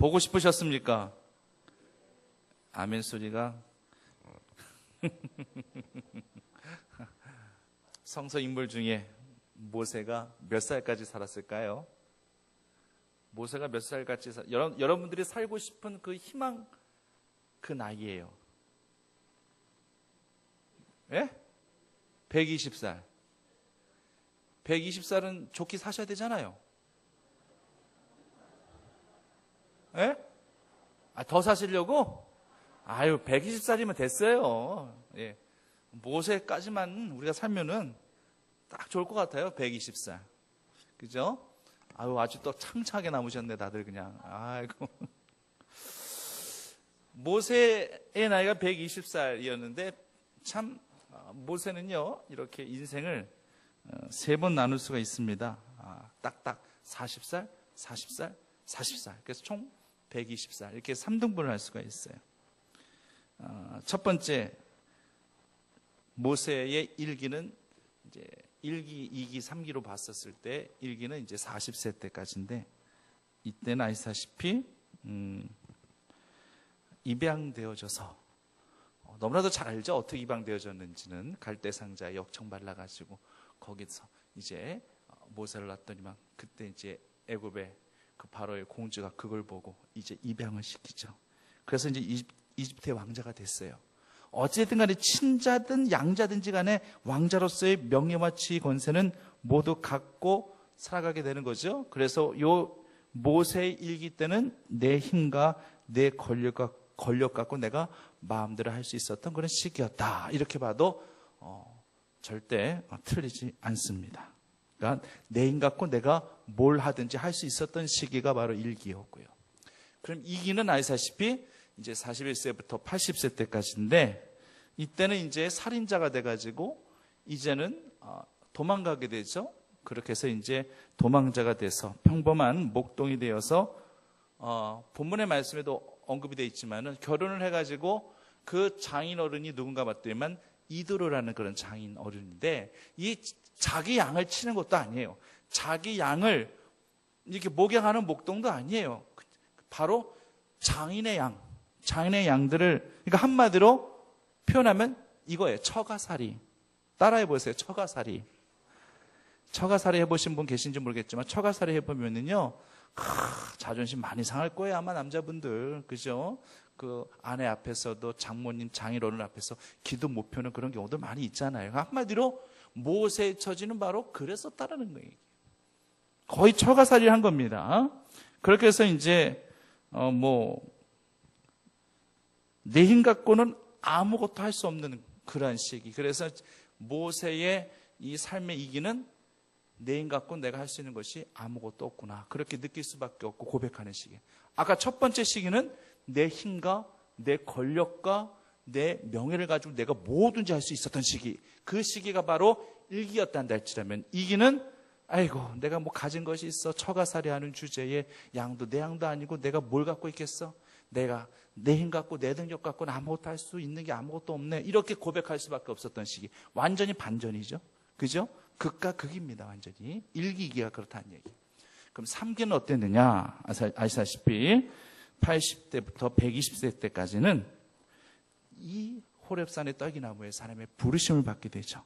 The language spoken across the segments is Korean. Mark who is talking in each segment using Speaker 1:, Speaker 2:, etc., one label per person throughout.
Speaker 1: 보고 싶으셨습니까? 아멘 소리가. 성서 인물 중에 모세가 몇 살까지 살았을까요? 모세가 몇 살까지 여러분들이 살고 싶은 그 희망, 그 나이예요. 예? 120살. 120살은 좋게 사셔야 되잖아요. 예? 더 사시려고? 120살이면 됐어요. 예. 모세까지만 우리가 살면은 딱 좋을 것 같아요. 120살. 그죠? 아주 또 창창하게 남으셨네, 다들 그냥. 아이고. 모세의 나이가 120살이었는데, 참, 모세는요, 이렇게 인생을 3번 나눌 수가 있습니다. 딱딱 40살, 40살, 40살. 그래서 총 120살. 이렇게 3등분을 할 수가 있어요. 첫 번째, 모세의 일기는 이제 1기, 2기, 3기로 봤었을 때 1기는 이제 40세 때까지인데, 이때는 아시다시피 입양되어져서, 너무나도 잘 알죠? 어떻게 입양되어졌는지는. 갈대상자에 역청 발라가지고 거기서 이제 모세를 낳더니만, 그때 이제 애굽의 그 바로의 공주가 그걸 보고 이제 입양을 시키죠. 그래서 이제 이집트의 왕자가 됐어요. 어쨌든 간에 친자든 양자든지 간에 왕자로서의 명예와 지위 권세는 모두 갖고 살아가게 되는 거죠. 그래서 요 모세의 일기 때는 내 힘과 내 권력 갖고 내가 마음대로 할 수 있었던 그런 시기였다. 이렇게 봐도 절대 틀리지 않습니다. 그러니까 내 힘 갖고 내가 뭘 하든지 할 수 있었던 시기가 바로 일기였고요. 그럼 2기는 아시다시피 이제 41세부터 80세 때까지인데, 이때는 이제 살인자가 돼가지고 이제는 도망가게 되죠. 그렇게 해서 이제 도망자가 돼서 평범한 목동이 되어서 본문의 말씀에도 언급이 되어 있지만은 결혼을 해가지고 그 장인 어른이 누군가 봤더니만 이도로라는 그런 장인 어른인데, 이 자기 양을 치는 것도 아니에요. 자기 양을 이렇게 목양하는 목동도 아니에요. 바로 장인의 양들을, 그러니까 한마디로 표현하면 이거예요. 처가살이. 따라해 보세요. 처가살이. 처가살이 해보신 분 계신지 모르겠지만, 처가살이 해보면은요, 자존심 많이 상할 거예요. 아마 남자분들. 그죠? 그 아내 앞에서도 장모님, 장인어른 앞에서 기도 못 펴는 그런 경우도 많이 있잖아요. 한마디로 모세의 처지는 바로 그랬었다라는 거예요. 거의 처가살이를 한 겁니다. 그렇게 해서 이제 내 힘 갖고는 아무것도 할 수 없는 그러한 시기. 그래서 모세의 이 삶의 이기는 내 힘 갖고 내가 할 수 있는 것이 아무것도 없구나, 그렇게 느낄 수밖에 없고 고백하는 시기. 아까 첫 번째 시기는 내 힘과 내 권력과 내 명예를 가지고 내가 뭐든지 할 수 있었던 시기. 그 시기가 바로 일기였단다 할지라면, 이기는 아이고 내가 뭐 가진 것이 있어, 처가살이 하는 주제에 양도 내 양도 아니고 내가 뭘 갖고 있겠어, 내가 내 힘 갖고 내 능력 갖고는 아무것도 할 수 있는 게 아무것도 없네, 이렇게 고백할 수밖에 없었던 시기. 완전히 반전이죠. 그죠? 극과 극입니다. 완전히. 1기, 2기가 그렇다는 얘기. 그럼 3기는 어땠느냐? 아시다시피 80대부터 120세 때까지는 이 호렙산의 떡이나무에 사람의 부르심을 받게 되죠.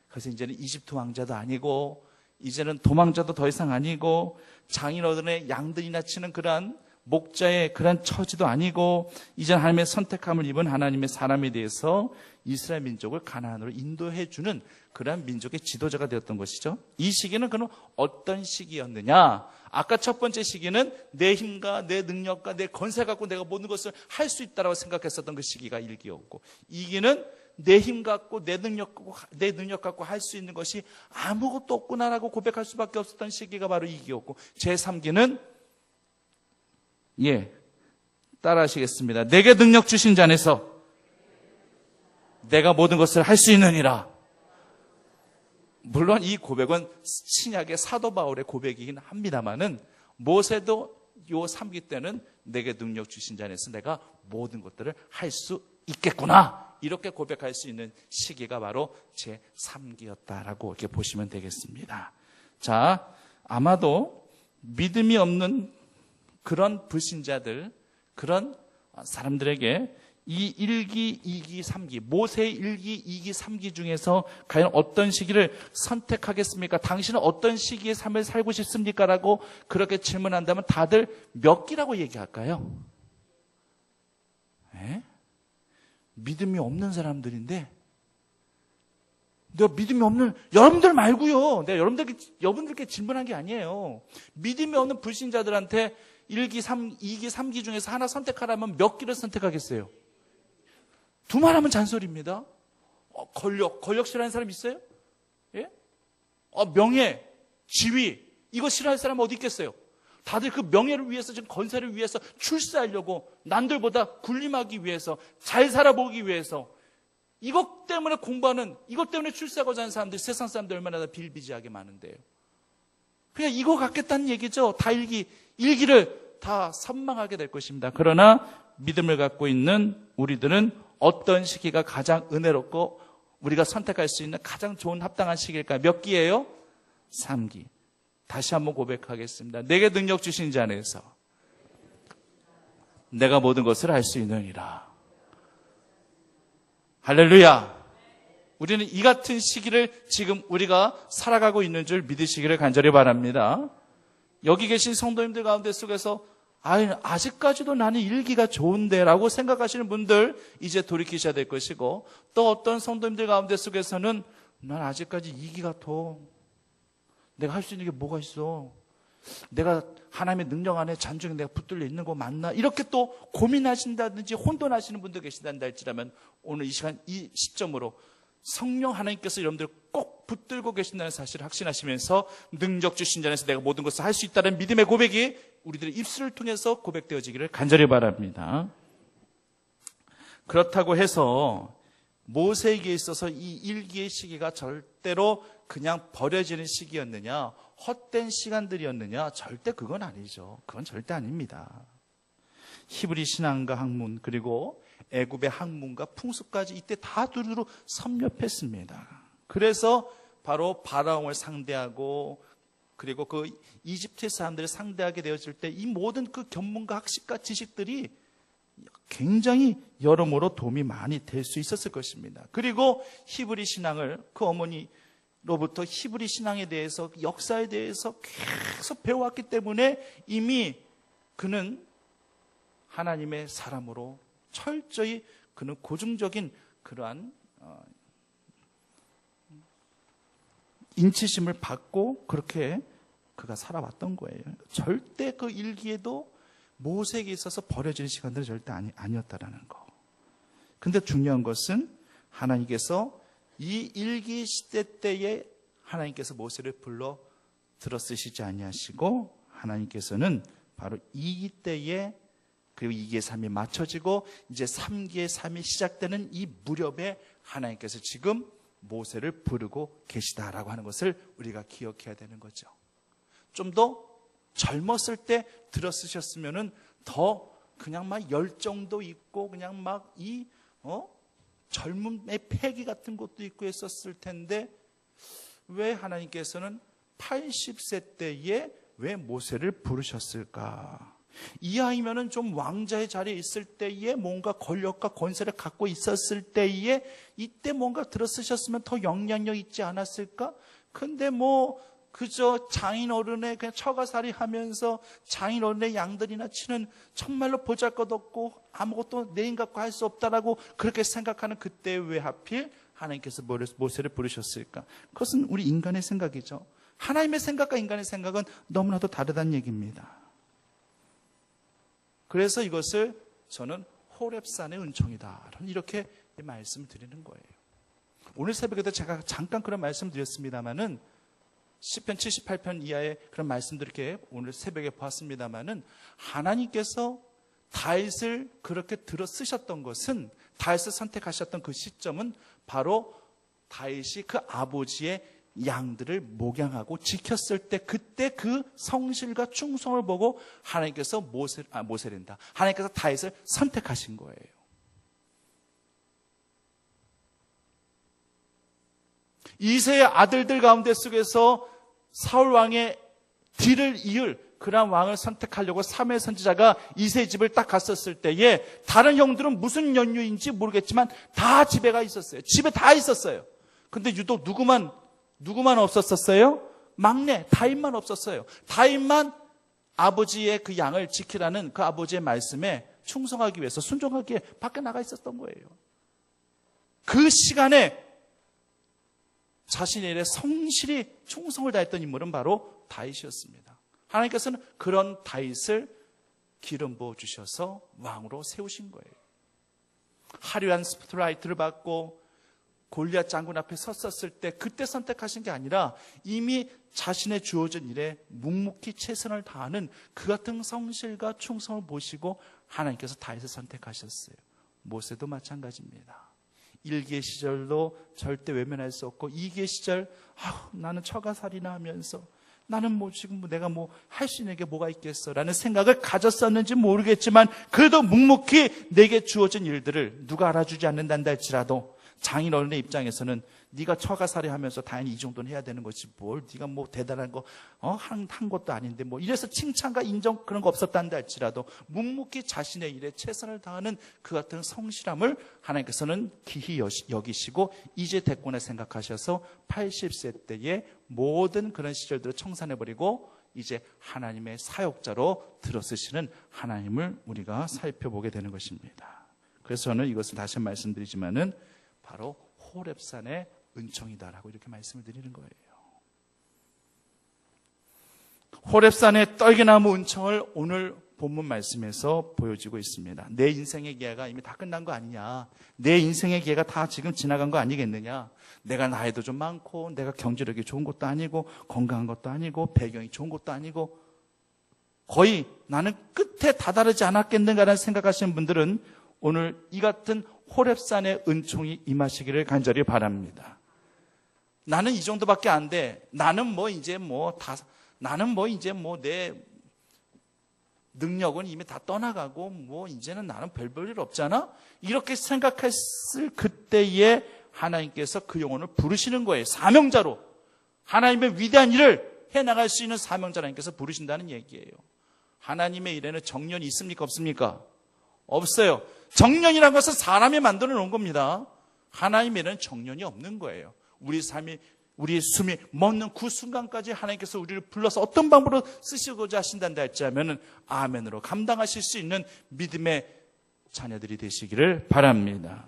Speaker 1: 그래서 이제는 이집트 왕자도 아니고, 이제는 도망자도 더 이상 아니고, 장인어른의 양들이나 치는 그러한 목자의 그런 처지도 아니고, 이제 하나님의 선택함을 입은 하나님의 사람에 대해서 이스라엘 민족을 가나안으로 인도해주는 그러한 민족의 지도자가 되었던 것이죠. 이 시기는 그럼 어떤 시기였느냐? 아까 첫 번째 시기는 내 힘과 내 능력과 내 권세 갖고 내가 모든 것을 할 수 있다고 생각했었던 그 시기가 1기였고, 2기는 내 힘 갖고 내 능력 갖고 할 수 있는 것이 아무것도 없구나라고 고백할 수밖에 없었던 시기가 바로 2기였고, 제3기는 따라 하시겠습니다. 내게 능력 주신 자 안에서 내가 모든 것을 할 수 있느니라. 물론 이 고백은 신약의 사도 바울의 고백이긴 합니다만은, 모세도 요 3기 때는 내게 능력 주신 자 안에서 내가 모든 것들을 할 수 있겠구나, 이렇게 고백할 수 있는 시기가 바로 제3기였다라고 이렇게 보시면 되겠습니다. 자, 아마도 믿음이 없는 그런 불신자들, 그런 사람들에게 이 1기, 2기, 3기, 모세의 1기, 2기, 3기 중에서 과연 어떤 시기를 선택하겠습니까? 당신은 어떤 시기의 삶을 살고 싶습니까? 라고 그렇게 질문한다면 다들 몇 기라고 얘기할까요? 에? 믿음이 없는 사람들인데, 내가 믿음이 없는, 여러분들 말고요. 내가 여러분들께 질문한 게 아니에요. 믿음이 없는 불신자들한테 1기, 2기, 3기 중에서 하나 선택하라면 몇 기를 선택하겠어요? 두 말하면 잔소리입니다. 권력 싫어하는 사람 있어요? 예? 명예, 지위, 이거 싫어할 사람 어디 있겠어요? 다들 그 명예를 위해서, 지금 건세를 위해서 출세하려고, 남들보다 군림하기 위해서, 잘 살아보기 위해서, 이것 때문에 공부하는, 이것 때문에 출세하고자 하는 사람들이 세상 사람들 얼마나 비일비재하게 많은데요. 그냥 이거 갖겠다는 얘기죠. 다 일기를 다 선망하게 될 것입니다. 그러나 믿음을 갖고 있는 우리들은 어떤 시기가 가장 은혜롭고 우리가 선택할 수 있는 가장 좋은 합당한 시기일까요? 몇 기예요? 3기. 다시 한번 고백하겠습니다. 내게 능력 주신 자 안에서 내가 모든 것을 할 수 있느니라. 할렐루야. 우리는 이 같은 시기를 지금 우리가 살아가고 있는 줄 믿으시기를 간절히 바랍니다. 여기 계신 성도님들 가운데 속에서 아직까지도 나는 1기가 좋은데 라고 생각하시는 분들 이제 돌이키셔야 될 것이고, 또 어떤 성도님들 가운데 속에서는 난 아직까지 2기가 더, 내가 할 수 있는 게 뭐가 있어, 내가 하나님의 능력 안에 잔중에 내가 붙들려 있는 거 맞나, 이렇게 또 고민하신다든지 혼돈하시는 분도 계신다 할지라면 오늘 이 시간 이 시점으로 성령 하나님께서 여러분들을 꼭 붙들고 계신다는 사실을 확신하시면서 능력 주신 자에서 내가 모든 것을 할 수 있다는 믿음의 고백이 우리들의 입술을 통해서 고백되어지기를 간절히 바랍니다. 그렇다고 해서 모세에게 있어서 이 1기의 시기가 절대로 그냥 버려지는 시기였느냐, 헛된 시간들이었느냐, 절대 그건 아니죠. 그건 절대 아닙니다. 히브리 신앙과 학문, 그리고 애굽의 학문과 풍습까지 이때 다 두루두루 섭렵했습니다. 그래서 바로 바라옹을 상대하고, 그리고 그 이집트 사람들을 상대하게 되어질 때 이 모든 그 견문과 학식과 지식들이 굉장히 여러모로 도움이 많이 될 수 있었을 것입니다. 그리고 히브리 신앙을 그 어머니로부터 히브리 신앙에 대해서, 역사에 대해서 계속 배워왔기 때문에 이미 그는 하나님의 사람으로 철저히 그는 고증적인 그러한 인치심을 받고 그렇게 그가 살아왔던 거예요. 절대 그 1기에도 모세에게 있어서 버려지는 시간들은 절대 아니었다라는 거. 근데 중요한 것은 하나님께서 이 1기 시대 때에 하나님께서 모세를 불러 들어쓰시지 아니하시고, 하나님께서는 바로 2기 때에, 그리고 2기의 삶이 맞춰지고 이제 3기의 삶이 시작되는 이 무렵에 하나님께서 지금 모세를 부르고 계시다라고 하는 것을 우리가 기억해야 되는 거죠. 좀 더 젊었을 때 들어쓰셨으면은 더 그냥 막 열정도 있고 그냥 막 젊음의 패기 같은 것도 있고 했었을 텐데, 왜 하나님께서는 80세 때에 왜 모세를 부르셨을까? 이하이면은 좀 왕자의 자리에 있을 때에, 뭔가 권력과 권세를 갖고 있었을 때에 이때 뭔가 들어쓰셨으면 더 영향력 있지 않았을까? 근데 그저 장인 어른의 그냥 처가살이 하면서 장인 어른의 양들이나 치는 정말로 보잘것없고 아무것도 내 힘 갖고 할 수 없다라고 그렇게 생각하는 그때 왜 하필 하나님께서 모세를 부르셨을까? 그것은 우리 인간의 생각이죠. 하나님의 생각과 인간의 생각은 너무나도 다르다는 얘기입니다. 그래서 이것을 저는 호렙산의 은총이다, 이렇게 말씀을 드리는 거예요. 오늘 새벽에도 제가 잠깐 그런 말씀 드렸습니다마는, 시편 78편 이하의 그런 말씀들 이렇게 오늘 새벽에 보았습니다마는, 하나님께서 다윗을 그렇게 들어 쓰셨던 것은, 다윗을 선택하셨던 그 시점은 바로 다윗이 그 아버지의 양들을 목양하고 지켰을 때, 그때 그 성실과 충성을 보고 하나님께서 모세랜다, 하나님께서 다윗을 선택하신 거예요. 이새의 아들들 가운데 속에서 사울 왕의 뒤를 이을 그러한 왕을 선택하려고 사무엘 선지자가 이새의 집을 딱 갔었을 때에 다른 형들은 무슨 연유인지 모르겠지만 다 집에 가 있었어요. 집에 다 있었어요. 근데 유독 누구만 없었었어요? 막내 다윗만 없었어요. 다윗만 아버지의 그 양을 지키라는 그 아버지의 말씀에 충성하기 위해서 순종하기 위해 밖에 나가 있었던 거예요. 그 시간에 자신의 일에 성실히 충성을 다했던 인물은 바로 다윗이었습니다. 하나님께서는 그런 다윗을 기름 부어 주셔서 왕으로 세우신 거예요. 화려한 스포트라이트를 받고 골리앗 장군 앞에 섰었을 때 그때 선택하신 게 아니라 이미 자신의 주어진 일에 묵묵히 최선을 다하는 그 같은 성실과 충성을 보시고 하나님께서 다윗을 선택하셨어요. 모세도 마찬가지입니다. 1기의 시절도 절대 외면할 수 없고 2기의 시절 나는 처가살이나 하면서 나는 지금 내가 할 수 있는 게 뭐가 있겠어 라는 생각을 가졌었는지 모르겠지만 그래도 묵묵히 내게 주어진 일들을 누가 알아주지 않는단다 할지라도 장인어른의 입장에서는 네가 처가살이 하면서 당연히 이 정도는 해야 되는 거지 뭘 네가 대단한 거 한 것도 아닌데 이래서 칭찬과 인정 그런 거 없었단다 할지라도 묵묵히 자신의 일에 최선을 다하는 그 같은 성실함을 하나님께서는 기히 여기시고 이제 됐구나 생각하셔서 80세 때에 모든 그런 시절들을 청산해버리고 이제 하나님의 사역자로 들어서시는 하나님을 우리가 살펴보게 되는 것입니다. 그래서 저는 이것을 다시 말씀드리지만은 바로 호렙산의 은총이다라고 이렇게 말씀을 드리는 거예요. 호렙산의 떨기나무 은총을 오늘 본문 말씀에서 보여지고 있습니다. 내 인생의 기회가 이미 다 끝난 거 아니냐. 내 인생의 기회가 다 지금 지나간 거 아니겠느냐. 내가 나이도 좀 많고 내가 경제력이 좋은 것도 아니고 건강한 것도 아니고 배경이 좋은 것도 아니고 거의 나는 끝에 다다르지 않았겠는가라는 생각하시는 분들은 오늘 이 같은 호렙산의 은총이 임하시기를 간절히 바랍니다. 나는 이 정도밖에 안 돼. 나는 내 능력은 이미 다 떠나가고 이제는 나는 별 일 없잖아. 이렇게 생각했을 그때에 하나님께서 그 영혼을 부르시는 거예요. 사명자로. 하나님의 위대한 일을 해나갈 수 있는 사명자 하나님께서 부르신다는 얘기예요. 하나님의 일에는 정년이 있습니까? 없습니까? 없어요. 정년이라는 것은 사람이 만들어 놓은 겁니다. 하나님의 일에는 정년이 없는 거예요. 우리의 숨이 멎는 그 순간까지 하나님께서 우리를 불러서 어떤 방법으로 쓰시고자 하신다는데 할지라면 아멘으로 감당하실 수 있는 믿음의 자녀들이 되시기를 바랍니다.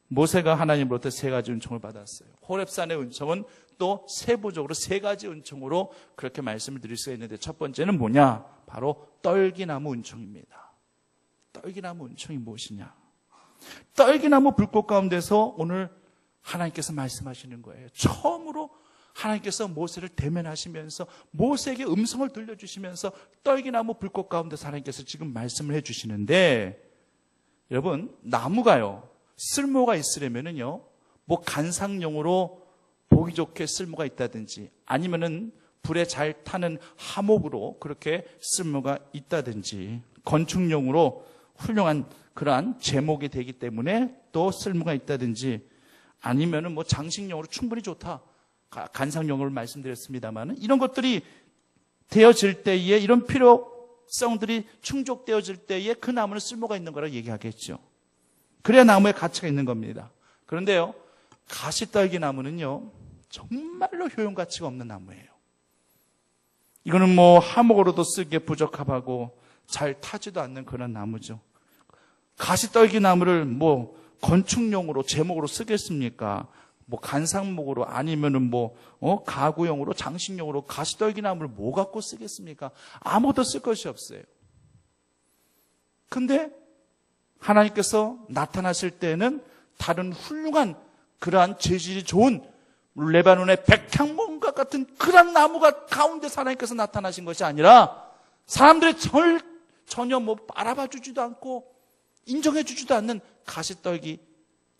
Speaker 1: 모세가 하나님으로부터 3가지 은총을 받았어요. 호렙산의 은총은 또 세부적으로 3가지 은총으로 그렇게 말씀을 드릴 수가 있는데 첫 번째는 뭐냐? 바로 떨기나무 은총입니다. 떨기나무 은총이 무엇이냐? 떨기나무 불꽃 가운데서 오늘 하나님께서 말씀하시는 거예요. 처음으로 하나님께서 모세를 대면하시면서 모세에게 음성을 들려주시면서 떨기나무 불꽃 가운데서 하나님께서 지금 말씀을 해주시는데 여러분 나무가요 쓸모가 있으려면은요 간상용으로 보기 좋게 쓸모가 있다든지 아니면은 불에 잘 타는 하목으로 그렇게 쓸모가 있다든지 건축용으로 훌륭한 그러한 제목이 되기 때문에 또 쓸모가 있다든지 아니면은 장식용으로 충분히 좋다. 간상용으로 말씀드렸습니다만은 이런 것들이 되어질 때에 이런 필요성들이 충족되어질 때에 그 나무는 쓸모가 있는 거라고 얘기하겠죠. 그래야 나무에 가치가 있는 겁니다. 그런데요, 가시떨기 나무는요, 정말로 효용 가치가 없는 나무예요. 이거는 하목으로도 쓰기에 부적합하고 잘 타지도 않는 그런 나무죠. 가시떨기 나무를 건축용으로 제목으로 쓰겠습니까? 간상목으로 아니면은 가구용으로 장식용으로 가시떨기 나무를 갖고 쓰겠습니까? 아무도 쓸 것이 없어요. 근데 하나님께서 나타나실 때는 다른 훌륭한 그러한 재질이 좋은 레바논의 백향목과 같은 그런 나무가 가운데서 하나님께서 나타나신 것이 아니라 사람들이 전혀 알아봐 주지도 않고 인정해 주지도 않는 가시떨기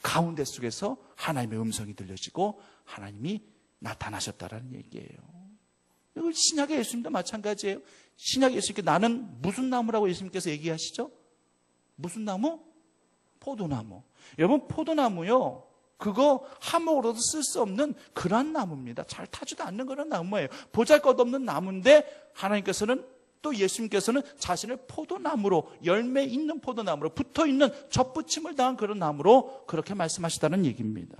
Speaker 1: 가운데 속에서 하나님의 음성이 들려지고 하나님이 나타나셨다라는 얘기예요. 이거 신약의 예수님도 마찬가지예요. 신약의 예수님께 나는 무슨 나무라고 예수님께서 얘기하시죠? 무슨 나무? 포도나무. 여러분 포도나무요. 그거 하목으로도 쓸 수 없는 그런 나무입니다. 잘 타지도 않는 그런 나무예요. 보잘것없는 나무인데 하나님께서는 또 예수님께서는 자신을 포도나무로, 열매 있는 포도나무로, 붙어있는 접붙임을 당한 그런 나무로 그렇게 말씀하시다는 얘기입니다.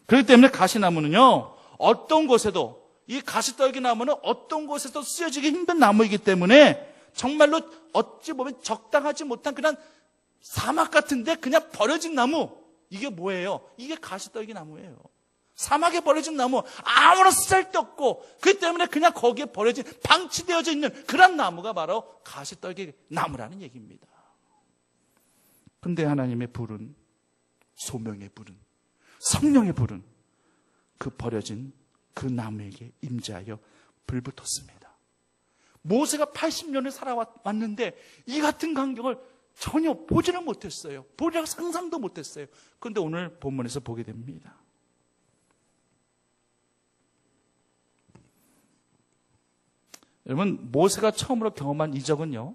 Speaker 1: 그렇기 때문에 가시나무는요, 어떤 곳에도, 이 가시떨기나무는 어떤 곳에도 쓰여지기 힘든 나무이기 때문에 정말로 어찌 보면 적당하지 못한 그런 사막 같은데 그냥 버려진 나무, 이게 뭐예요? 이게 가시떨기나무예요. 사막에 버려진 나무, 아무런 쓸데없고 그렇기 때문에 그냥 거기에 버려진, 방치되어져 있는 그런 나무가 바로 가시떨기나무라는 얘기입니다. 근데 하나님의 불은, 소명의 불은, 성령의 불은 그 버려진 그 나무에게 임재하여 불붙었습니다. 모세가 80년을 살아왔는데 이 같은 광경을 전혀 보지는 못했어요. 보리라고 상상도 못했어요. 그런데 오늘 본문에서 보게 됩니다. 여러분, 모세가 처음으로 경험한 이적은요,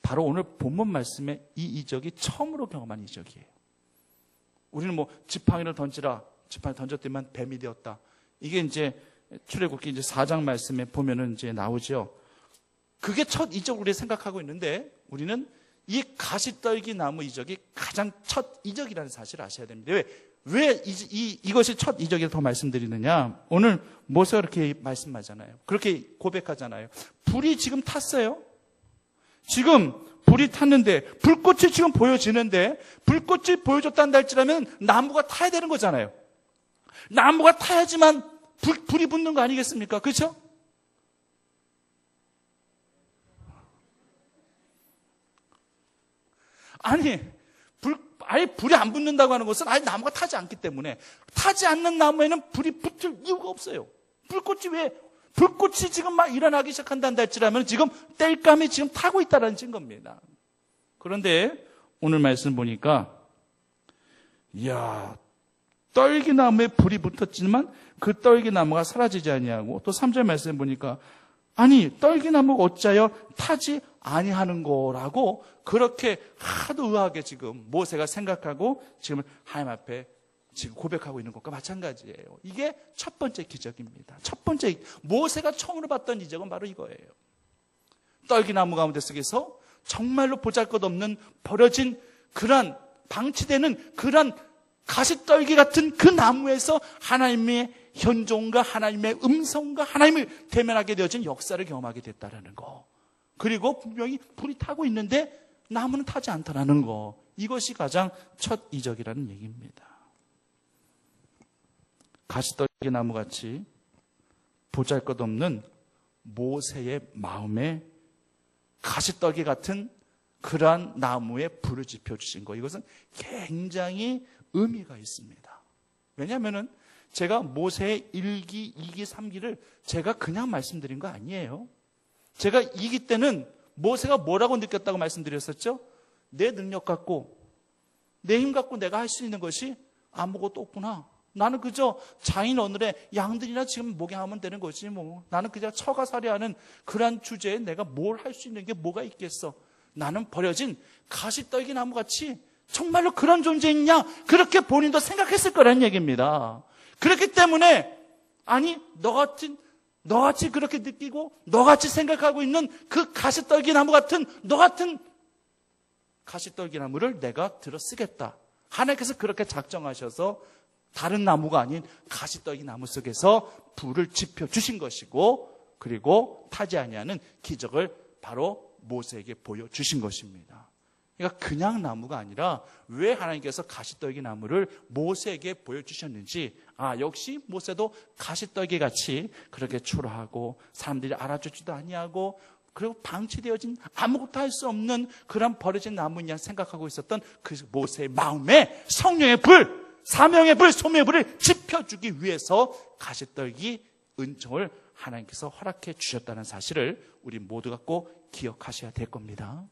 Speaker 1: 바로 오늘 본문 말씀에 이 이적이 처음으로 경험한 이적이에요. 우리는 뭐 지팡이를 던지라, 지팡이 던졌더니만 뱀이 되었다. 이게 이제 출애굽기 이제 4장 말씀에 보면은 이제 나오죠. 그게 첫 이적으로 우리가 생각하고 있는데, 우리는 이 가시떨기 나무 이적이 가장 첫 이적이라는 사실을 아셔야 됩니다. 왜 이것이 첫 이적이라고 더 말씀드리느냐? 오늘 모세가 그렇게 말씀하잖아요. 그렇게 고백하잖아요. 불이 지금 탔어요. 지금 불이 탔는데, 불꽃이 지금 보여지는데, 불꽃이 보여줬다는 할지라면 나무가 타야 되는 거잖아요. 나무가 타야지만 불이 붙는 거 아니겠습니까? 그렇죠? 아니, 아예 불이 안 붙는다고 하는 것은 아예 나무가 타지 않기 때문에, 타지 않는 나무에는 불이 붙을 이유가 없어요. 불꽃이 지금 막 일어나기 시작한다는 할지라면 지금 땔감이 지금 타고 있다는 증거입니다. 그런데 오늘 말씀 보니까, 이야, 떨기나무에 불이 붙었지만 그 떨기나무가 사라지지 아니하고, 또 3절 말씀 보니까, 아니, 떨기나무가 어찌하여 타지 아니하는 거라고 그렇게 하도 의아하게 지금 모세가 생각하고 지금 하나님 앞에 지금 고백하고 있는 것과 마찬가지예요. 이게 첫 번째 기적입니다. 첫 번째, 모세가 처음으로 봤던 이적은 바로 이거예요. 떨기나무 가운데 속에서 정말로 보잘것없는 버려진 그런, 방치되는 그런 가시떨기 같은 그 나무에서 하나님의 현존과 하나님의 음성과 하나님을 대면하게 되어진 역사를 경험하게 됐다라는 거. 그리고 분명히 불이 타고 있는데 나무는 타지 않다라는 거. 이것이 가장 첫 이적이라는 얘기입니다. 가시떨기 나무같이 보잘것없는 모세의 마음에 가시떨기 같은 그러한 나무에 불을 지펴주신 거. 이것은 굉장히 의미가 있습니다. 왜냐하면은 제가 모세의 1기, 2기, 3기를 제가 그냥 말씀드린 거 아니에요. 제가 2기 때는 모세가 뭐라고 느꼈다고 말씀드렸었죠? 내 능력 갖고, 내 힘 갖고 내가 할 수 있는 것이 아무것도 없구나. 나는 그저 장인 어른의 양들이나 지금 목양하면 되는 거지 뭐. 나는 그냥 처가살이하는 그런 주제에 내가 뭘 할 수 있는 게 뭐가 있겠어. 나는 버려진 가시떨기 나무같이 정말로 그런 존재있냐? 그렇게 본인도 생각했을 거라는 얘기입니다. 그렇기 때문에, 아니, 너같이 그렇게 느끼고 너같이 생각하고 있는 그 가시떨기 나무 같은, 너 같은 가시떨기 나무를 내가 들어 쓰겠다. 하나님께서 그렇게 작정하셔서 다른 나무가 아닌 가시떨기 나무 속에서 불을 지펴 주신 것이고, 그리고 타지 아니하는 기적을 바로 모세에게 보여주신 것입니다. 그러니까 그냥 나무가 아니라 왜 하나님께서 가시떨기 나무를 모세에게 보여주셨는지, 역시 모세도 가시떨기 같이 그렇게 초라하고 사람들이 알아주지도 아니하고 그리고 방치되어진 아무것도 할 수 없는 그런 버려진 나무냐 생각하고 있었던 그 모세의 마음에 성령의 불, 사명의 불, 소명의 불을 지펴주기 위해서 가시떨기 은총을 하나님께서 허락해 주셨다는 사실을 우리 모두가 꼭 기억하셔야 될 겁니다.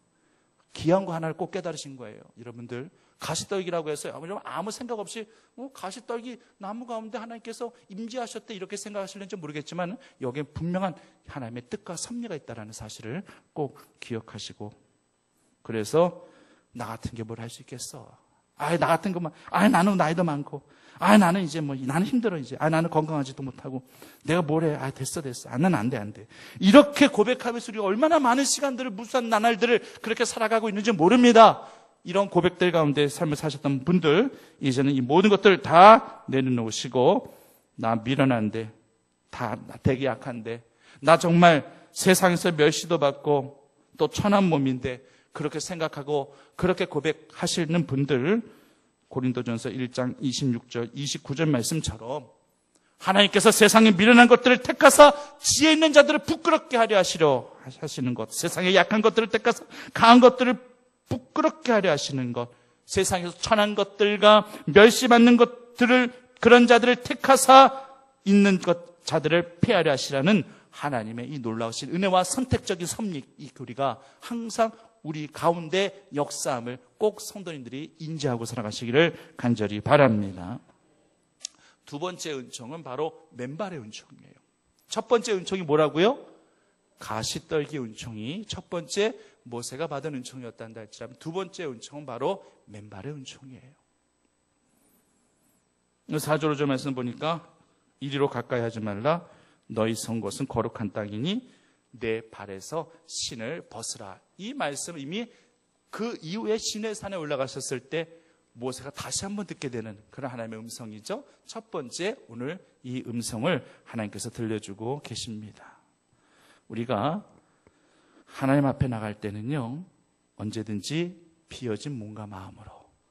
Speaker 1: 귀한 거 하나를 꼭 깨달으신 거예요. 여러분들, 가시떨기라고 해서 아무 생각 없이 가시떨기 나무 가운데 하나님께서 임재하셨대 이렇게 생각하실는지 모르겠지만 여기에 분명한 하나님의 뜻과 섭리가 있다는 사실을 꼭 기억하시고, 그래서 나 같은 게 뭘 할 수 있겠어.
Speaker 2: 나 같은 것만, 나는 나이도 많고, 나는 이제 나는 힘들어, 이제. 나는 건강하지도 못하고, 내가 뭘 해. 됐어. 나는 안 돼. 이렇게 고백하면서 우리가 얼마나 많은 시간들을, 무수한 나날들을 그렇게 살아가고 있는지 모릅니다. 이런 고백들 가운데 삶을 사셨던 분들, 이제는 이 모든 것들을 다 내려놓으시고, 나 미련한데, 나 되게 약한데, 나 정말 세상에서 멸시도 받고, 또 천한 몸인데, 그렇게 생각하고, 그렇게 고백하시는 분들, 고린도전서 1장 26절, 29절 말씀처럼 하나님께서 세상에 미련한 것들을 택하사 지혜 있는 자들을 부끄럽게 하려 하시는 것, 세상에 약한 것들을 택하사 강한 것들을 부끄럽게 하려 하시는 것, 세상에서 천한 것들과 멸시받는 것들을, 그런 자들을 택하사 있는 것, 자들을 피하려 하시라는 하나님의 이 놀라우신 은혜와 선택적인 섭리, 이 교리가 항상 우리 가운데 역사함을 꼭 성도님들이 인지하고 살아가시기를 간절히 바랍니다. 두 번째 은총은 바로 맨발의 은총이에요. 첫 번째 은총이 뭐라고요? 가시떨기 은총이 첫 번째 모세가 받은 은총이었단다 할지라면, 두 번째 은총은 바로 맨발의 은총이에요. 4절 5절 말씀 보니까 이리로 가까이 하지 말라. 너희 선 곳은 거룩한 땅이니 내 발에서 신을 벗으라. 이 말씀 이미 그 이후에 시내산에 올라가셨을 때 모세가 다시 한번 듣게 되는 그런 하나님의 음성이죠. 첫 번째, 오늘 이 음성을 하나님께서 들려주고 계십니다. 우리가 하나님 앞에 나갈 때는요, 언제든지 비어진 몸과 마음으로,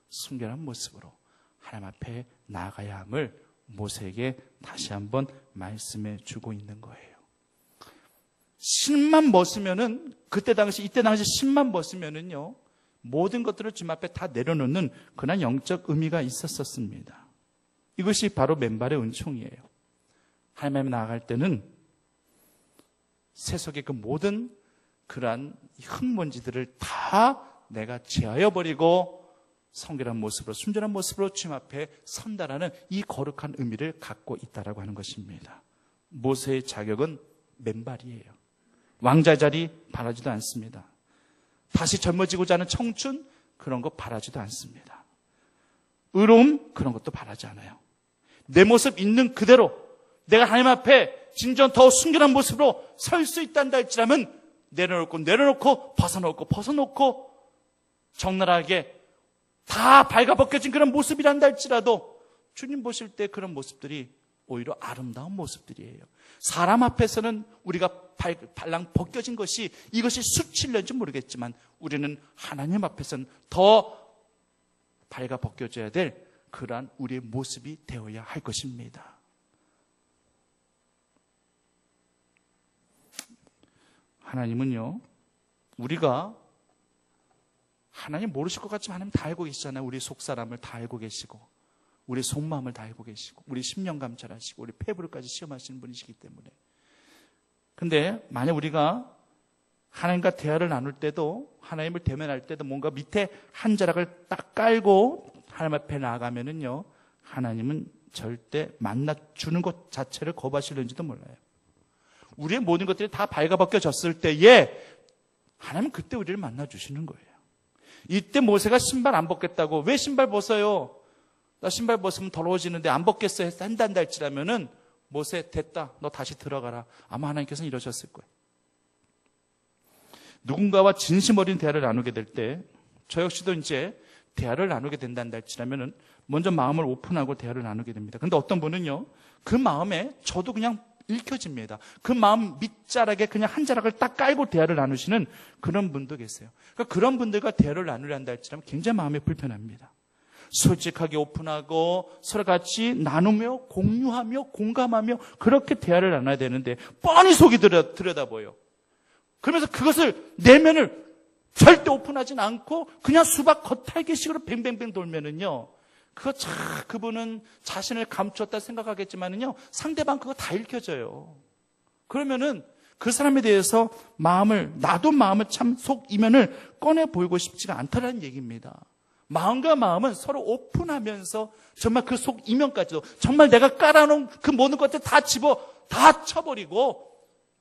Speaker 2: 순결한 모습으로 하나님 앞에 나아가야 함을 모세에게 다시 한번 말씀해 주고 있는 거예요. 신만 벗으면은, 이때 당시 신만 벗으면은요, 모든 것들을 주님 앞에 다 내려놓는 그런 영적 의미가 있었습니다. 이것이 바로 맨발의 은총이에요. 하나님 앞에 나아갈 때는 세속의 그 모든 그러한 흙먼지들을 다 내가 제하여 버리고 성결한 모습으로, 순전한 모습으로 주님 앞에 선다라는 이 거룩한 의미를 갖고 있다라고 하는 것입니다. 모세의 자격은 맨발이에요. 왕자 자리 바라지도 않습니다. 다시 젊어지고자 하는 청춘, 그런 거 바라지도 않습니다. 의로움, 그런 것도 바라지 않아요. 내 모습 있는 그대로 내가 하나님 앞에 진정 더 순결한 모습으로 설 수 있단다 할지라면 내려놓고 벗어놓고 적나라하게 다 발가벗겨진 그런 모습이란다 할지라도 주님 보실 때 그런 모습들이 오히려 아름다운 모습들이에요. 사람 앞에서는 우리가 발랑 벗겨진 것이, 이것이 수치일는지 모르겠지만 우리는 하나님 앞에서는 더 발가벗겨져야 될 그러한 우리의 모습이 되어야 할 것입니다. 하나님은요, 우리가 하나님 모르실 것 같지만 하나님 다 알고 계시잖아요. 우리 속사람을 다 알고 계시고, 우리 속마음을 다 알고 계시고, 우리 심령감 잘 아시고, 우리 폐부를까지 시험하시는 분이시기 때문에. 근데 만약 우리가 하나님과 대화를 나눌 때도, 하나님을 대면할 때도 뭔가 밑에 한 자락을 딱 깔고 하나님 앞에 나아가면은요, 하나님은 절대 만나주는 것 자체를 거부하실는지도 몰라요. 우리의 모든 것들이 다 발가벗겨졌을 때에 하나님은 그때 우리를 만나주시는 거예요. 이때 모세가 신발 안 벗겠다고, 왜 신발 벗어요? 나 신발 벗으면 더러워지는데 안 벗겠어 한단다 할지라면은, 모세 됐다, 너 다시 들어가라. 아마 하나님께서는 이러셨을 거예요. 누군가와 진심 어린 대화를 나누게 될 때, 저 역시도 이제 대화를 나누게 된단다 할지라면은 먼저 마음을 오픈하고 대화를 나누게 됩니다. 근데 어떤 분은요, 그 마음에 저도 그냥 읽혀집니다. 그 마음 밑자락에 그냥 한 자락을 딱 깔고 대화를 나누시는 그런 분도 계세요. 그러니까 그런 분들과 대화를 나누려 한다 할지라면 굉장히 마음이 불편합니다. 솔직하게 오픈하고 서로 같이 나누며 공유하며 공감하며 그렇게 대화를 나눠야 되는데 뻔히 속이 들여다보여요. 그러면서 그것을 내면을 절대 오픈하진 않고 그냥 수박 겉핥기식으로 뱅뱅뱅 돌면은요, 그분은 자신을 감추었다 생각하겠지만은요, 상대방 그거 다 읽혀져요. 그러면은 그 사람에 대해서 나도 마음을 참 속 이면을 꺼내 보이고 싶지가 않다라는 얘기입니다. 마음과 마음은 서로 오픈하면서 정말 그 속 이면까지도 정말 내가 깔아놓은 그 모든 것들 다 쳐버리고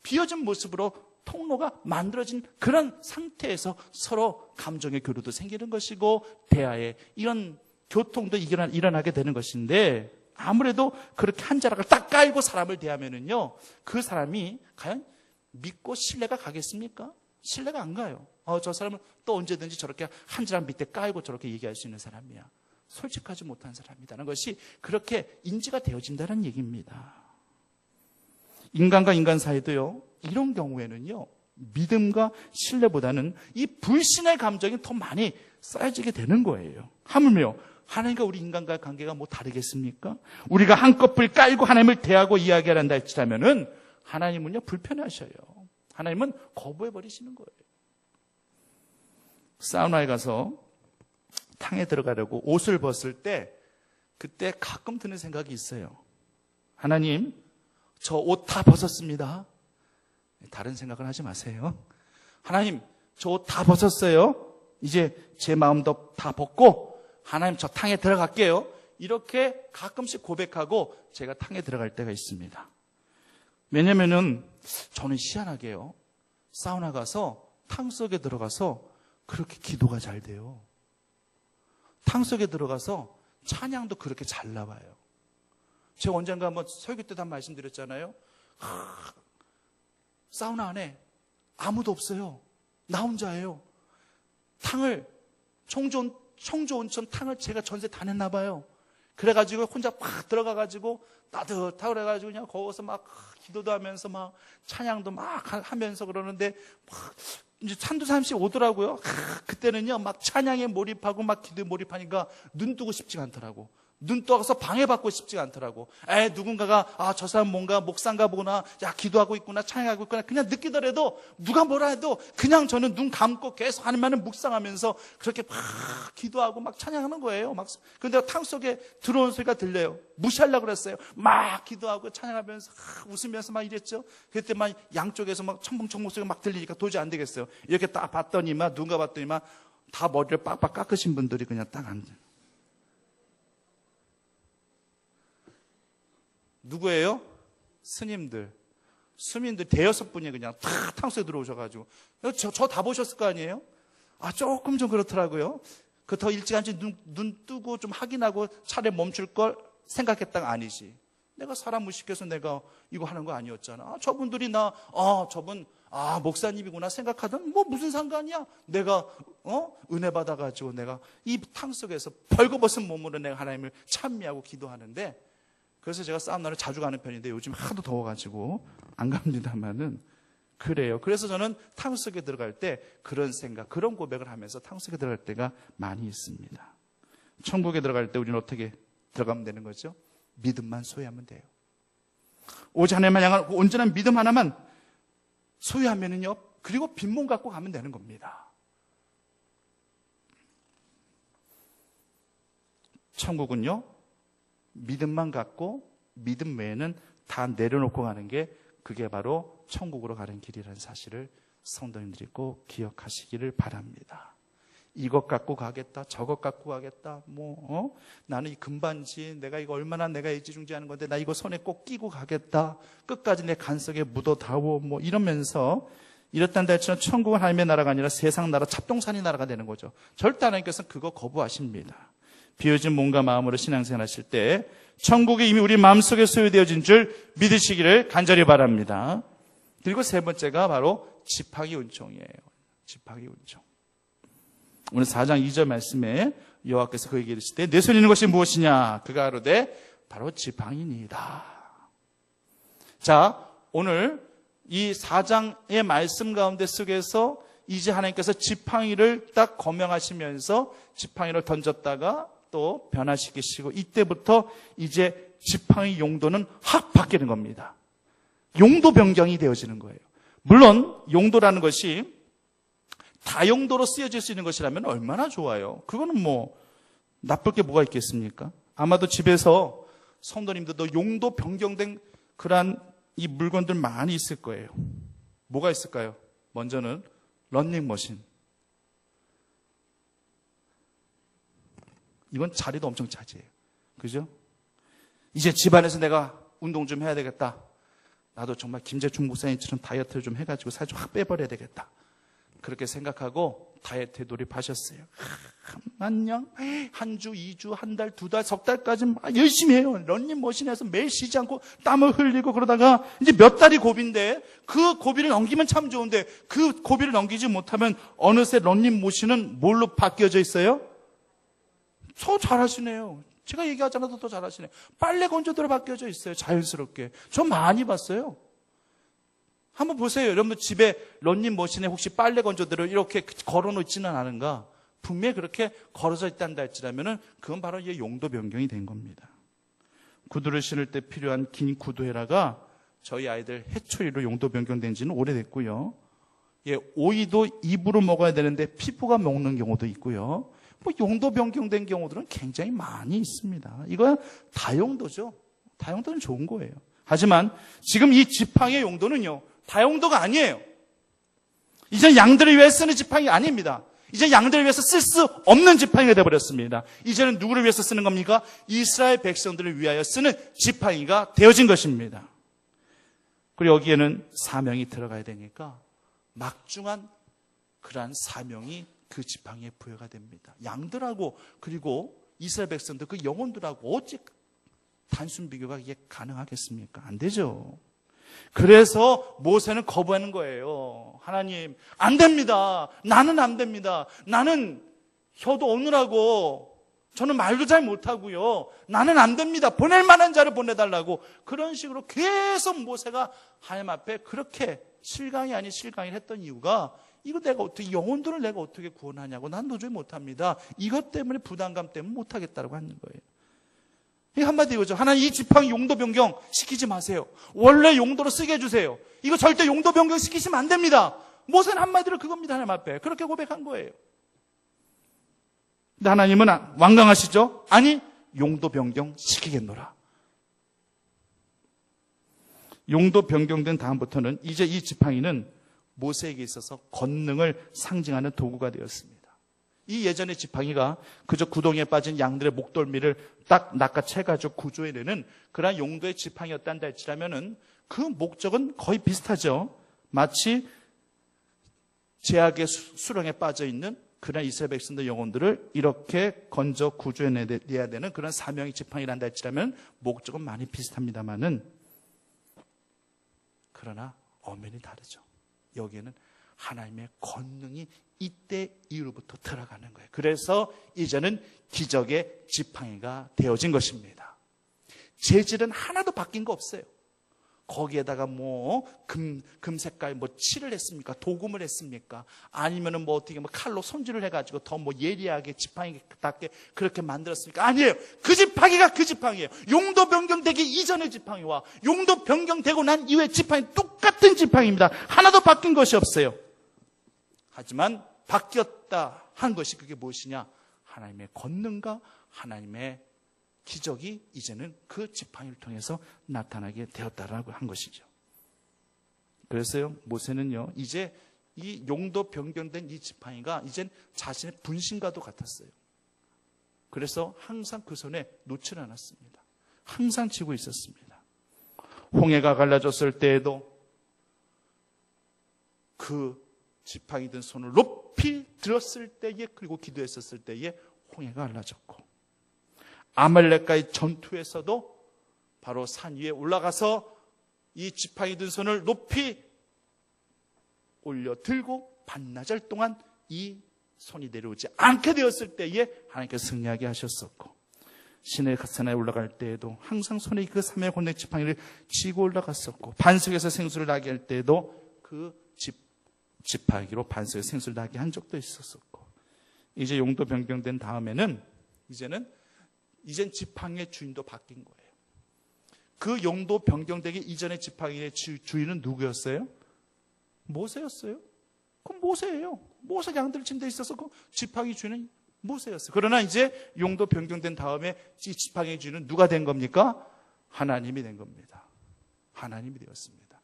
Speaker 2: 비어진 모습으로 통로가 만들어진 그런 상태에서 서로 감정의 교류도 생기는 것이고, 대화에 이런 교통도 일어나게 되는 것인데 아무래도 그렇게 한 자락을 딱 깔고 사람을 대하면은요, 그 사람이 과연 믿고 신뢰가 가겠습니까? 신뢰가 안 가요. 저 사람은 또 언제든지 저렇게 한 자락 밑에 깔고 저렇게 얘기할 수 있는 사람이야. 솔직하지 못한 사람이라는 것이 그렇게 인지가 되어진다는 얘기입니다. 인간과 인간 사이도요, 이런 경우에는요, 믿음과 신뢰보다는 이 불신의 감정이 더 많이 쌓여지게 되는 거예요. 하물며 하나님과 우리 인간과의 관계가 뭐 다르겠습니까? 우리가 한꺼풀 깔고 하나님을 대하고 이야기한다 할지라면은 하나님은요, 불편하셔요. 하나님은 거부해버리시는 거예요. 사우나에 가서 탕에 들어가려고 옷을 벗을 때 그때 가끔 드는 생각이 있어요. 하나님, 저 옷 다 벗었습니다. 다른 생각은 하지 마세요. 하나님, 저 옷 다 벗었어요. 이제 제 마음도 다 벗고 하나님 저 탕에 들어갈게요. 이렇게 가끔씩 고백하고 제가 탕에 들어갈 때가 있습니다. 왜냐면은 저는 희한하게요, 사우나 가서 탕 속에 들어가서 그렇게 기도가 잘 돼요. 탕 속에 들어가서 찬양도 그렇게 잘 나와요. 제가 언젠가 한번 설교 때도 한 말씀드렸잖아요. 사우나 안에 아무도 없어요. 나 혼자예요. 탕을 청주 온천 탕을 제가 전세 다 냈나 봐요. 그래가지고 혼자 팍 들어가가지고 따뜻하고 그래가지고 그냥 거기서 막 기도도 하면서 막 찬양도 막 하면서 그러는데 막 이제 한두 사람씩 오더라고요. 그때는요, 막 찬양에 몰입하고 막 기도에 몰입하니까 눈 뜨고 싶지가 않더라고. 눈 떠서 방해받고 싶지가 않더라고. 누군가가 저 사람 뭔가 목사인가 보구나, 기도하고 있구나, 찬양하고 있구나, 그냥 느끼더라도 누가 뭐라 해도 그냥 저는 눈 감고 계속 하나님만을 묵상하면서 그렇게 막 기도하고 막 찬양하는 거예요. 막. 근데 탕 속에 들어온 소리가 들려요. 무시하려고 그랬어요. 막 기도하고 찬양하면서 웃으면서 막 이랬죠. 그때 막 양쪽에서 막 첨벙첨벙 소리가 막 들리니까 도저히 안 되겠어요. 이렇게 딱 봤더니만, 누가 봤더니만 다 머리를 빡빡 깎으신 분들이 그냥 딱 앉아. 누구예요? 스님들 대여섯 분이 그냥 탁 탕수에 들어오셔가지고, 저 다 보셨을 거 아니에요? 조금 좀 그렇더라고요. 그 더 일찌감치 눈 뜨고 좀 확인하고 차례 멈출 걸 생각했다가 아니지. 내가 사람 무식해서 내가 이거 하는 거 아니었잖아. 저분들이 저분 목사님이구나 생각하던 뭐 무슨 상관이야. 내가 은혜 받아가지고 내가 이 탕 속에서 벌거벗은 몸으로 내가 하나님을 찬미하고 기도하는데, 그래서 제가 사우나를 자주 가는 편인데 요즘 하도 더워가지고 안 갑니다만은 그래요. 그래서 저는 탕 속에 들어갈 때 그런 생각, 그런 고백을 하면서 탕 속에 들어갈 때가 많이 있습니다. 천국에 들어갈 때 우리는 어떻게 들어가면 되는 거죠? 믿음만 소유하면 돼요. 오직 하나님만 향한 온전한 믿음 하나만 소유하면은요, 그리고 빈몸 갖고 가면 되는 겁니다. 천국은요, 믿음만 갖고 믿음 외에는 다 내려놓고 가는 게, 그게 바로 천국으로 가는 길이라는 사실을 성도님들이 꼭 기억하시기를 바랍니다. 이것 갖고 가겠다, 저것 갖고 가겠다, 나는 이 금반지, 내가 이거 얼마나 내가 애지중지하는 건데 나 이거 손에 꼭 끼고 가겠다, 끝까지 내 간석에 묻어다오, 이러면서 이렇단다 했지만 천국은 하나님의 나라가 아니라 세상 나라, 잡동사니 나라가 되는 거죠. 절대 하나님께서는 그거 거부하십니다. 비워진 몸과 마음으로 신앙생활 하실 때 천국이 이미 우리 마음속에 소유되어진 줄 믿으시기를 간절히 바랍니다. 그리고 세 번째가 바로 지팡이 은총이에요. 지팡이 은총. 오늘 4장 2절 말씀에 여호와께서 그에게 이르실 때 내 손에 있는 것이 무엇이냐? 그가 가로되 바로 지팡이니이다. 자, 오늘 이 4장의 말씀 가운데 속에서 이제 하나님께서 지팡이를 딱 거명하시면서 지팡이를 던졌다가 또 변화시키시고, 이때부터 이제 지팡이 용도는 확 바뀌는 겁니다. 용도 변경이 되어지는 거예요. 물론 용도라는 것이 다용도로 쓰여질 수 있는 것이라면 얼마나 좋아요. 그거는 나쁠 게 뭐가 있겠습니까? 아마도 집에서 성도님들도 용도 변경된 그러한 이 물건들 많이 있을 거예요. 뭐가 있을까요? 먼저는 러닝머신. 이건 자리도 엄청 차지해요. 그죠? 이제 집안에서 내가 운동 좀 해야 되겠다. 나도 정말 김재춘 목사님처럼 다이어트를 좀 해가지고 살 좀 확 빼버려야 되겠다. 그렇게 생각하고 다이어트에 돌입하셨어요. 안녕. 한 주, 2주, 한 달, 2달, 석 달까지 막 열심히 해요. 런닝머신에서 매일 쉬지 않고 땀을 흘리고 그러다가 이제 몇 달이 고비인데 그 고비를 넘기면 참 좋은데 그 고비를 넘기지 못하면 어느새 런닝머신은 뭘로 바뀌어져 있어요? 더 잘하시네요. 제가 얘기하지 않아도 더 잘하시네요. 빨래 건조대로 바뀌어져 있어요. 자연스럽게. 저 많이 봤어요. 한번 보세요. 여러분들 집에 런닝머신에 혹시 빨래 건조대로 이렇게 걸어놓지는 않은가? 분명히 그렇게 걸어져 있단다 할지라면은 그건 바로 이게 용도 변경이 된 겁니다. 구두를 신을 때 필요한 긴 구두헤라가 저희 아이들 해초리로 용도 변경된 지는 오래됐고요. 예, 오이도 입으로 먹어야 되는데 피부가 먹는 경우도 있고요. 뭐 용도 변경된 경우들은 굉장히 많이 있습니다. 이건 다용도죠. 다용도는 좋은 거예요. 하지만 지금 이 지팡이의 용도는요, 다용도가 아니에요. 이제 양들을 위해 쓰는 지팡이 아닙니다. 이제 양들을 위해서 쓸 수 없는 지팡이가 되어버렸습니다. 이제는 누구를 위해서 쓰는 겁니까? 이스라엘 백성들을 위하여 쓰는 지팡이가 되어진 것입니다. 그리고 여기에는 사명이 들어가야 되니까 막중한 그러한 사명이 그 지팡이에 부여가 됩니다. 양들하고 그리고 이스라엘 백성들 그 영혼들하고 어찌 단순 비교가 이게 가능하겠습니까? 안 되죠. 그래서 모세는 거부하는 거예요. 하나님, 안 됩니다. 나는 안 됩니다. 나는 혀도 오느라고 저는 말도 잘 못하고요. 나는 안 됩니다. 보낼 만한 자를 보내달라고 그런 식으로 계속 모세가 하나님 앞에 그렇게 실강이 아닌 실강을 했던 이유가 이거 내가 어떻게 영혼들을 내가 어떻게 구원하냐고 난 도저히 못합니다. 이것 때문에 부담감 때문에 못하겠다고 하는 거예요. 이 한마디 이거죠. 하나님 이 지팡이 용도 변경 시키지 마세요. 원래 용도로 쓰게 해주세요. 이거 절대 용도 변경 시키시면 안 됩니다. 모세는 한마디로 그겁니다. 하나님 앞에 그렇게 고백한 거예요. 근데 하나님은 완강하시죠? 아니 용도 변경 시키겠노라. 용도 변경된 다음부터는 이제 이 지팡이는 모세에게 있어서 권능을 상징하는 도구가 되었습니다. 이 예전의 지팡이가 그저 구덩이에 빠진 양들의 목덜미를 딱 낚아채가지고 구조해내는 그러한 용도의 지팡이였단다 할지라면은 그 목적은 거의 비슷하죠. 마치 제약의 수렁에 빠져있는 그런 이스라엘 백성들 영혼들을 이렇게 건져 구조해내야 되는 그런 사명의 지팡이란다 할지라면 목적은 많이 비슷합니다만은 그러나 엄연히 다르죠. 여기에는 하나님의 권능이 이때 이후로부터 들어가는 거예요. 그래서 이제는 기적의 지팡이가 되어진 것입니다. 재질은 하나도 바뀐 거 없어요. 거기에다가 금 색깔 칠을 했습니까? 도금을 했습니까? 아니면은 어떻게 칼로 손질을 해가지고 더 예리하게 지팡이답게 그렇게 만들었습니까? 아니에요. 그 지팡이가 그 지팡이에요. 용도 변경되기 이전의 지팡이와 용도 변경되고 난 이후의 지팡이 똑같은 지팡이입니다. 하나도 바뀐 것이 없어요. 하지만 바뀌었다 한 것이 그게 무엇이냐? 하나님의 권능과 하나님의 기적이 이제는 그 지팡이를 통해서 나타나게 되었다라고 한 것이죠. 그래서요, 모세는요, 이제 이 용도 변경된 이 지팡이가 이젠 자신의 분신과도 같았어요. 그래서 항상 그 손에 놓지 않았습니다. 항상 쥐고 있었습니다. 홍해가 갈라졌을 때에도 그 지팡이 든 손을 높이 들었을 때에 그리고 기도했었을 때에 홍해가 갈라졌고 아말렉과의 전투에서도 바로 산 위에 올라가서 이 지팡이 든 손을 높이 올려 들고 반나절 동안 이 손이 내려오지 않게 되었을 때에 하나님께서 승리하게 하셨었고 시내 산에 올라갈 때에도 항상 손에 그 삼의 권능 지팡이를 쥐고 올라갔었고 반석에서 생수를 나게 할 때에도 그 지팡이로 반석에서 생수를 나게 한 적도 있었었고 이제 용도 변경된 다음에는 이젠 지팡이의 주인도 바뀐 거예요. 그 용도 변경되기 이전의 지팡이의 주인은 누구였어요? 모세였어요. 그럼 모세예요. 모세가 양들을 침대에 있어서 그 지팡이 주인은 모세였어요. 그러나 이제 용도 변경된 다음에 이 지팡이의 주인은 누가 된 겁니까? 하나님이 된 겁니다. 하나님이 되었습니다.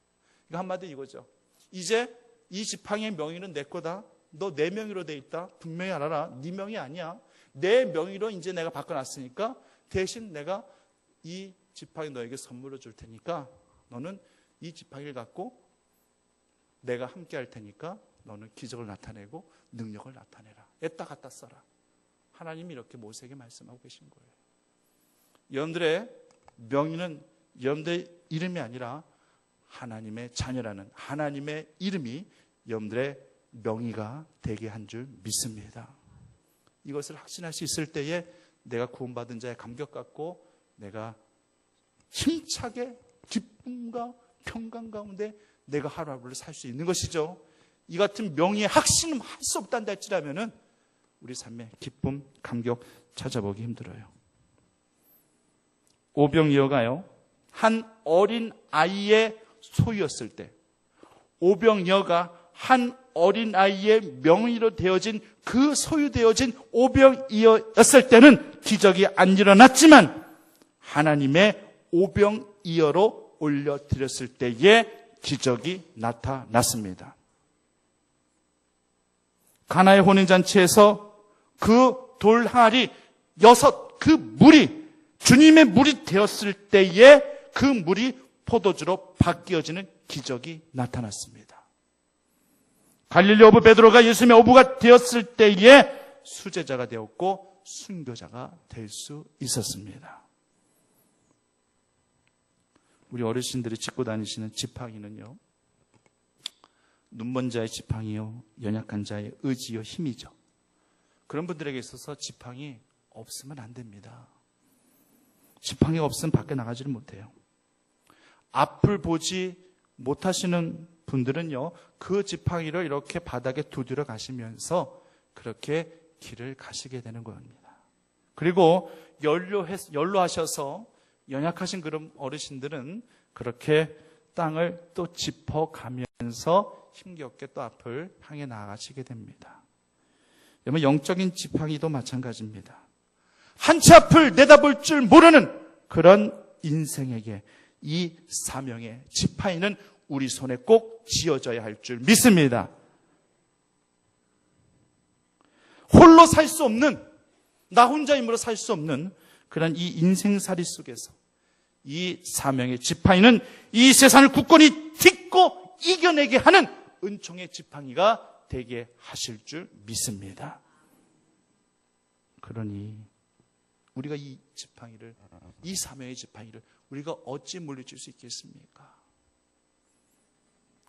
Speaker 2: 이거 한마디 이거죠. 이제 이 지팡이의 명의는 내 거다. 너 내 명의로 돼 있다. 분명히 알아라. 네 명의 아니야. 내 명의로 이제 내가 바꿔놨으니까 대신 내가 이 지팡이 너에게 선물로 줄 테니까 너는 이 지팡이를 갖고 내가 함께 할 테니까 너는 기적을 나타내고 능력을 나타내라. 애따 갖다 써라. 하나님이 이렇게 모세에게 말씀하고 계신 거예요. 여러분들의 명의는 여러분들의 이름이 아니라 하나님의 자녀라는 하나님의 이름이 여러분들의 명의가 되게 한 줄 믿습니다. 이것을 확신할 수 있을 때에 내가 구원받은 자의 감격 갖고 내가 힘차게 기쁨과 평강 가운데 내가 하루하루를 살 수 있는 것이죠. 이 같은 명의의 확신을 할 수 없단다 할지라면은 우리 삶에 기쁨, 감격 찾아보기 힘들어요. 오병이어가요, 한 어린 아이의 소유였을 때, 오병이어가 한 어린 아이의 명의로 되어진 그 소유되어진 오병이어였을 때는 기적이 안 일어났지만 하나님의 오병이어로 올려드렸을 때에 기적이 나타났습니다. 가나의 혼인잔치에서 그 돌 항아리 6, 그 물이 주님의 물이 되었을 때에 그 물이 포도주로 바뀌어지는 기적이 나타났습니다. 갈릴리 어부 베드로가 예수님의 어부가 되었을 때에 수제자가 되었고 순교자가 될 수 있었습니다. 우리 어르신들이 짚고 다니시는 지팡이는요, 눈먼 자의 지팡이요, 연약한 자의 의지요, 힘이죠. 그런 분들에게 있어서 지팡이 없으면 안 됩니다. 지팡이가 없으면 밖에 나가지를 못해요. 앞을 보지 못하시는 분들은요, 그 지팡이를 이렇게 바닥에 두드려 가시면서 그렇게 길을 가시게 되는 겁니다. 그리고 연로하셔서 연약하신 그런 어르신들은 그렇게 땅을 또 짚어가면서 힘겹게 또 앞을 향해 나아가시게 됩니다. 여러분, 영적인 지팡이도 마찬가지입니다. 한치 앞을 내다볼 줄 모르는 그런 인생에게 이 사명의 지팡이는 우리 손에 꼭 쥐어져야 할 줄 믿습니다. 홀로 살 수 없는, 나 혼자 힘으로 살 수 없는 그런 이 인생살이 속에서 이 사명의 지팡이는 이 세상을 굳건히 딛고 이겨내게 하는 은총의 지팡이가 되게 하실 줄 믿습니다. 그러니 우리가 이 지팡이를, 이 사명의 지팡이를 우리가 어찌 물리칠 수 있겠습니까?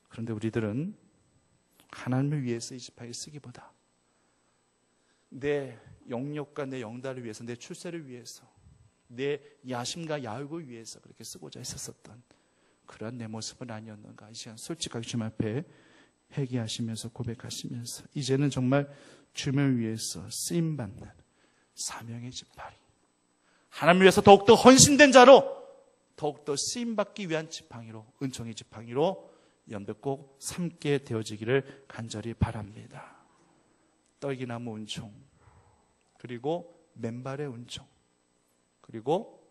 Speaker 2: 그런데 우리들은 하나님을 위해서 이 지팡이를 쓰기보다 내 영역과 내 영달을 위해서, 내 출세를 위해서, 내 야심과 야욕을 위해서 그렇게 쓰고자 했었던 그런 내 모습은 아니었는가? 이 시간 솔직하게 주님 앞에 회개하시면서 고백하시면서 이제는 정말 주님을 위해서 쓰임받는 사명의 지팡이, 하나님을 위해서 더욱더 헌신된 자로 더욱더 쓰임받기 위한 지팡이로, 은총의 지팡이로 여러분들 꼭 삼게 되어지기를 간절히 바랍니다. 떨기나무 은총, 그리고 맨발의 은총, 그리고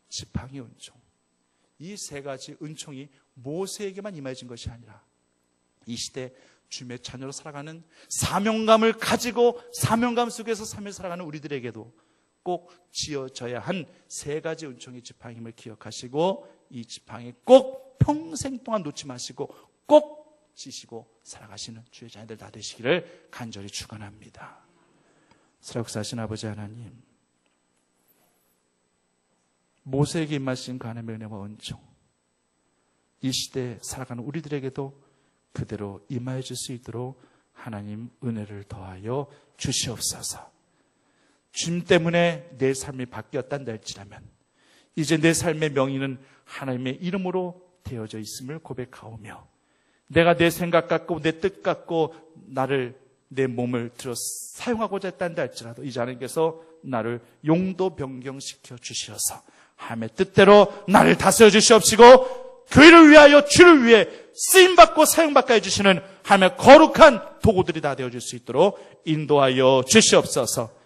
Speaker 2: 지팡이 은총, 이 세 가지 은총이 모세에게만 임해진 것이 아니라 이 시대 주님의 자녀로 살아가는 사명감을 가지고 사명감 속에서 삶을 살아가는 우리들에게도 꼭 지어져야 한 세 가지 은총의 지팡임을 기억하시고 이 지팡이 꼭 평생 동안 놓지 마시고 꼭 지시고 살아가시는 주의 자녀들 다 되시기를 간절히 축원합니다. 살아역사하신 아버지 하나님, 모세에게 임하신 그 하나님의 은혜와 은총, 이 시대에 살아가는 우리들에게도 그대로 임하여 줄 수 있도록 하나님 은혜를 더하여 주시옵소서. 주님 때문에 내 삶이 바뀌었단다 할지라면 이제 내 삶의 명의는 하나님의 이름으로 되어져 있음을 고백하오며, 내가 내 생각 같고 내 뜻 같고 내 몸을 들어 사용하고자 했단다 할지라도 이제 하나님께서 나를 용도 변경시켜 주시어서 하나님의 뜻대로 나를 다스려 주시옵시고 교회를 위하여 주를 위해 쓰임받고 사용받게 해주시는 하나님의 거룩한 도구들이 다 되어줄 수 있도록 인도하여 주시옵소서.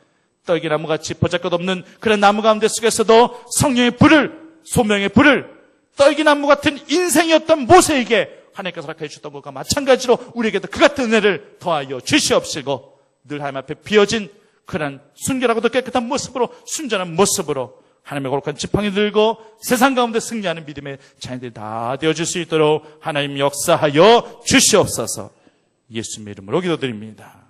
Speaker 2: 떨기나무같이 보잘것없는 그런 나무 가운데 속에서도 성령의 불을, 소명의 불을, 떨기나무 같은 인생이었던 모세에게 하나님께서 허락해 주셨던 것과 마찬가지로 우리에게도 그 같은 은혜를 더하여 주시옵시고 늘 하나님 앞에 비어진 그런 순결하고도 깨끗한 모습으로, 순전한 모습으로 하나님의 거룩한 지팡이 들고 세상 가운데 승리하는 믿음의 자녀들이 다 되어질 수 있도록 하나님 역사하여 주시옵소서. 예수님의 이름으로 기도드립니다.